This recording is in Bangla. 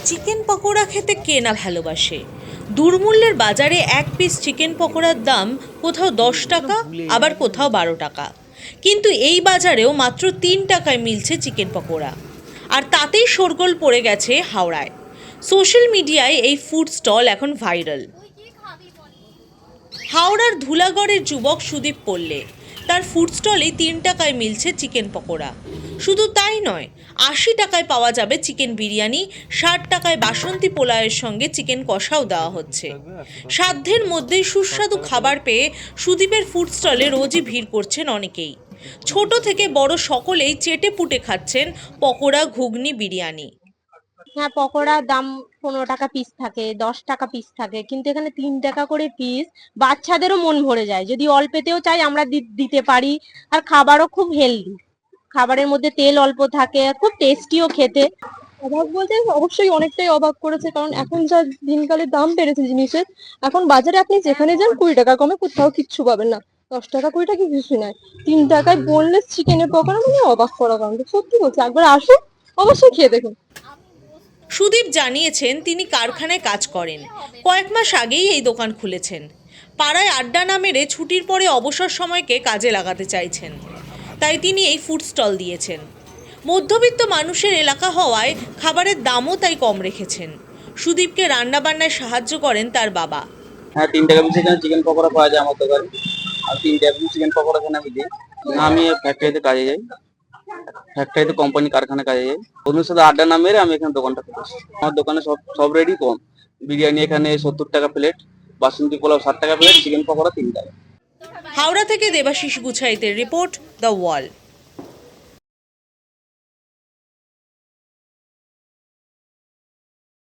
চিকেন পকোড়া খেতে কে না ভালোবাসে। দুর্মূল্যের বাজারে এক পিস চিকেন পকোড়ার দাম কোথাও 10 টাকা, আবার কোথাও 12 টাকা। কিন্তু এই বাজারেও মাত্র 3 টাকায় মিলছে চিকেন পকোড়া, আর তাতেই শোরগোল পড়ে গেছে হাওড়ায়। সোশ্যাল মিডিয়ায় এই ফুড স্টল এখন ভাইরাল। হাওড়ার ধুলাগড়ের যুবক সুদীপ পল্লে, তার ফুড স্টলে 3 টাকায় মিলছে চিকেন পকোড়া। শুধু তাই নয়, 80 টাকায় পাওয়া যাবে চিকেন বিরিয়ানি, 60 টাকায় বাসন্তী পোলাওয়ের সঙ্গে চিকেন কষাও দেওয়া হচ্ছে। সাধ্যের মধ্যেই সুস্বাদু খাবার পেয়ে সুদীপের ফুড স্টলে রোজই ভিড় করছেন অনেকেই। ছোট থেকে বড় সকলেই চেটে পুটে খাচ্ছেন পকোড়া, ঘুগনি, বিরিয়ানি। হ্যাঁ, পকোড়ার দাম 15 টাকা পিস থাকে, 10 টাকা পিস থাকে, কিন্তু এখানে 3 টাকা করে পিস। বাচ্চাদেরও মন ভরে যায়, যদি অল্পেতেও চাই আমরা দিতে পারি। আর খাবারও খুব হেলদি, খাবারের মধ্যে তেল অল্প থাকে, আর খুব টেস্টিও খেতে। অবাক বলতে অবশ্যই অনেকটাই অবাক করেছে, কারণ এখন যা দিনকালে দাম বেড়েছে জিনিসের। এখন বাজারে আপনি যেখানে যান 20 টাকা কমে কোথাও কিচ্ছু পাবেন না। 10 টাকা 20 টাকা কিছু নয়, 3 টাকায় বোনলেস চিকেনের পকোড়া, মানে অবাক করা কারণ। সত্যি বলছি, একবার আসুন, অবশ্যই খেয়ে দেখুন। সুদীপ জানিয়েছেন তিনি কারখানায় কাজ করেন, কয়েক মাস আগেই এই দোকান খুলেছেন। পাড়ায় আড্ডা না মেরে ছুটির পরে অবসর সময়কে কাজে লাগাতে চাইছেন, তাই তিনি এই ফুড স্টল দিয়েছেন। মধ্যবিত্ত মানুষের এলাকা হওয়ায় খাবারের দামও তাই কম রেখেছেন। সুদীপকে রান্নাবান্নায় সাহায্য করেন তার বাবা। হ্যাঁ, 3 টাকা পিস এখানে চিকেন পকোড়া পাওয়া যায় আমার দোকানে। আর 3 টাকা পিস চিকেন পকোড়া এখানে আমি দিই। আমি ফ্যাক্টরিতে কাজে যাই, ফ্যাক্টরিতে কোম্পানি কারখানায় কাজে যাই। বন্ধুর সাথে আড্ডা না মেরে আমি এখানে দোকানটা করেছি। আমার দোকানে সব রেডি কম। বিরিয়ানি এখানে 70 টাকা প্লেট, বাসন্তী পোলাও 60 টাকা প্লেট, চিকেন পকোড়া 3 টাকা। হাওড়া থেকে দেবাশিস গুছাইতের রিপোর্ট, দ্য ওয়াল।